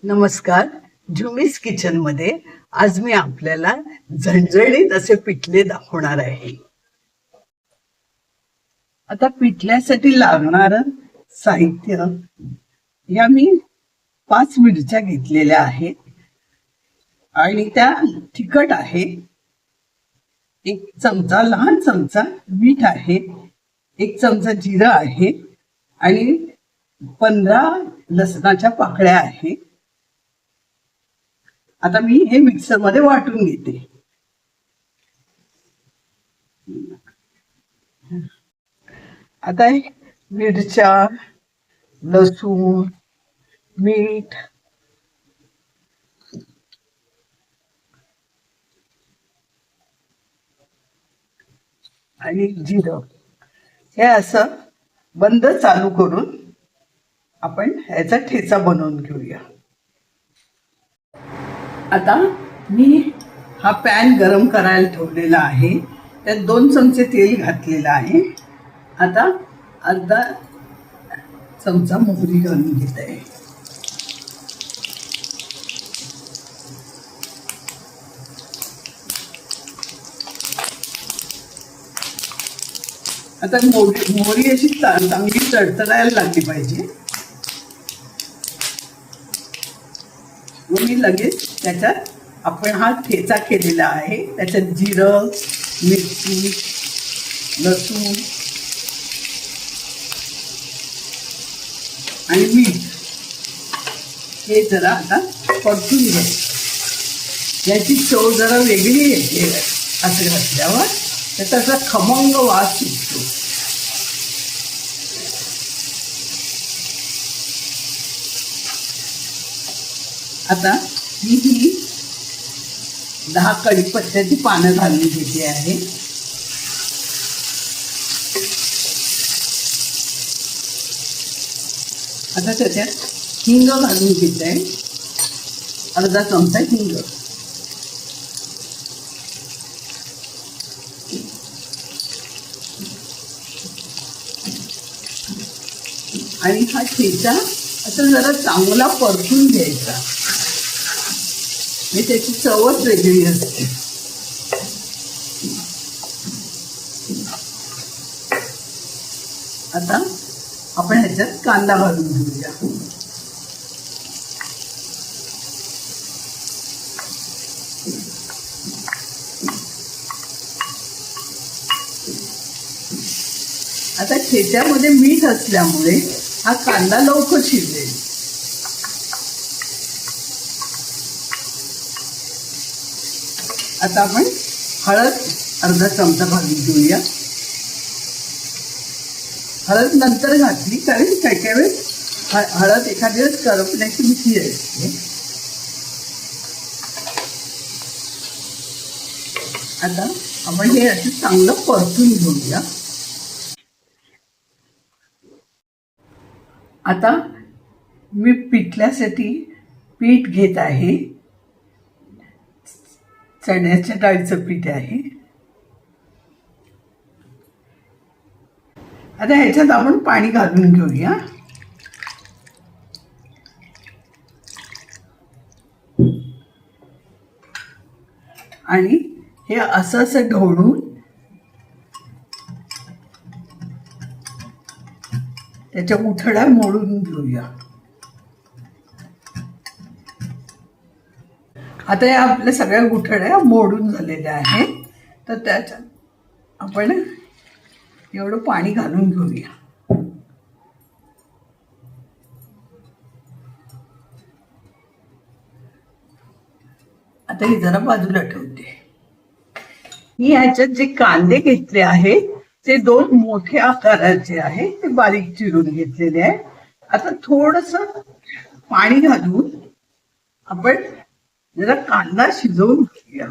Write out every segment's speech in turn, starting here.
नमस्कार. झुमीज किचन मध्ये आज मी आपल्याला झणझणीत असे पिठले दाखवणार आहे. आता पिठल्यासाठी लागणार साहित्य, या मी 5 मिरच्या घेतलेल्या आहेत आणि त्या तिखट आहे. 1 चमचा, लहान चमचा मीठ आहे, 1 चमचा जिरं आहे आणि 15 लसणाच्या पाकळ्या आहेत. आता मी हे मिक्सर मध्ये वाटून घेते. आता मिरच्या, लसूण, मीठ आणि जिरं हे असं बंद चालू करून आपण ह्याचा ठेचा बनवून घेऊया. आता मी हा पॅन गरम करायला ठेवलेला आहे. त्यात 2 चमचे तेल घातलेलं आहे. आता अर्धा चमचा मोहरी घालून घेत आहे. आता मोहरी अशी चांगली तडतडायला लागली पाहिजे. मी लगेच त्याच्यात आपण हा ठेचा केलेला आहे, त्याच्यात जिरं, मिरची, लसूण आणि मीठ हे जरा आता परतून घ्यायचं. याची चव जरा वेगळी येते असं घातल्यावर, त्याचा असा खमंग वास सुटतो. आता ही 10 कढीपत्त्याची पानं घालून घेतली आहे. आता त्याच्यात हिंग घालून घेत आहे, अर्धा चमचा हिंग. आणि हा ठेचा असं जरा चांगला परतून घ्यायचा, त्याची चवच वेगळी असते. आता आपण ह्याच्यात कांदा घालून घेऊया. आता ठेच्यामध्ये मीठ असल्यामुळे हा कांदा लवकर शिजेल. आता आपण हळद अर्धा चमचा घालून घेऊया. हळद नंतर घातली, कारण काही वेळेस हळद एखाद्या वेळेस करपण्याची भीती असते. आता आपण हे असं चांगलं परतून घेऊया. आता मी पिठल्यासाठी पीठ घेत आहे. चण्याच्या डाळीचं पीठ आहे. आता ह्याच्यात आपण पाणी घालून घेऊया. आणि हे असं ढवळून त्याच्या गुठळ्या मोडून घेऊया. आता या आपल्या सगळ्या गुठळ्या मोडून झालेल्या आहेत. तर त्याच्यात आपण एवढं पाणी घालून घेऊया. आता हे जरा बाजूला ठेवते. मी ह्याच्यात जे कांदे घेतले आहेत ते 2 मोठे आकाराचे आहे, ते बारीक चिरून घेतलेले आहे. आता थोडस पाणी घालून आपण जरा कांदा शिजवून घेऊया.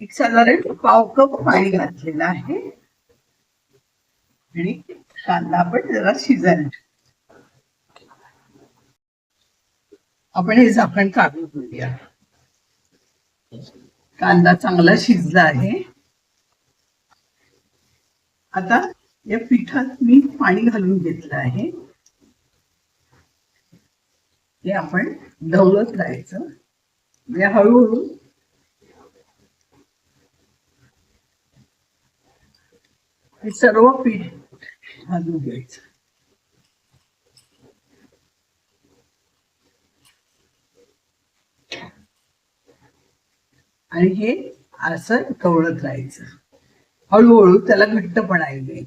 एक साधारण पाव कप पाणी घातलेलं आहे आणि कांदा आपण जरा शिजायला. आपण हे झाकण काढून घेऊया. कांदा चांगला शिजला आहे. आता या पिठात मी पाणी घालून घेतलं आहे. हे आपण ढवळत राहायचं, म्हणजे हळूहळू हे सर्व पीठ घालून घ्यायचं. आणि हे असं ढवळत राहायचं हळूहळू, त्याला घट्टपणा येईल.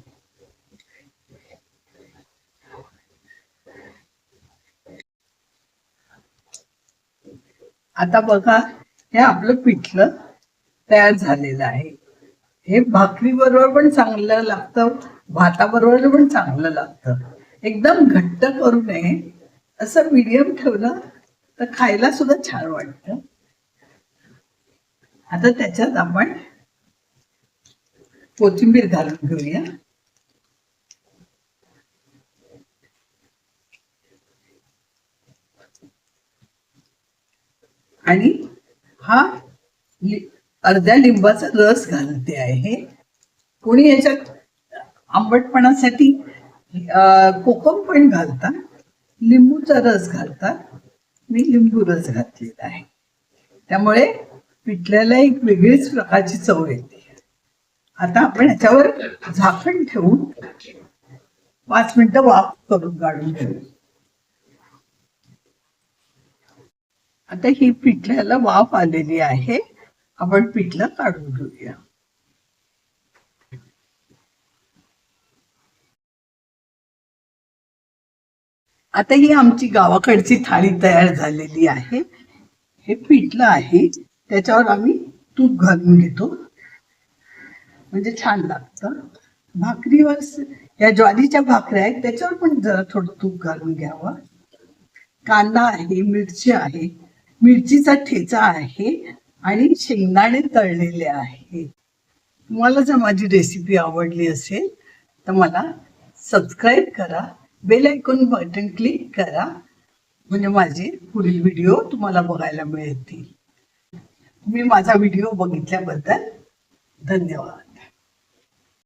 आता बघा, हे आपलं पिठलं तयार झालेलं आहे. हे भाकरी बरोबर पण चांगलं लागतं, भाताबरोबर पण चांगलं लागतं. एकदम घट्ट करू नये, असं मीडियम ठेवलं तर खायला सुद्धा छान वाटतं. आता त्याच्यात आपण कोथिंबीर घालून घेऊया. आणि हा अर्ध्या लिंबाचा रस घालते आहे. कोणी याच्यात आंबटपणासाठी कोकम पण घालतात, लिंबूचा रस घालतात. मी लिंबू रस घातलेला आहे, त्यामुळे पिठल्याला एक वेगळीच प्रकारची चव येते. आता आपण याच्यावर झाकण ठेवून 5 मिनिटं वाफ करून काढून घेऊ. आता ही पिठल्याला वाफ आलेली आहे, आपण पिठलं काढून घेऊया. आता ही आमची गावाकडची थाळी तयार झालेली आहे. हे पिठलं आहे, त्याच्यावर आम्ही तूप घालून घेतो, म्हणजे छान लागतं. भाकरीवर या ज्वारीच्या भाकऱ्या आहेत, त्याच्यावर पण जरा थोडं तूप घालून घ्यावं. कांदा आहे, मिरची आहे, मिरचीचा ठेचा आहे आणि शेंगदाणे तळलेले आहे. तुम्हाला जर माझी रेसिपी आवडली असेल तर मला सबस्क्राईब करा, बेल आयकॉन बटन क्लिक करा, म्हणजे माझे पुढील व्हिडिओ तुम्हाला बघायला मिळतील. तुम्ही माझा व्हिडिओ बघितल्याबद्दल धन्यवाद.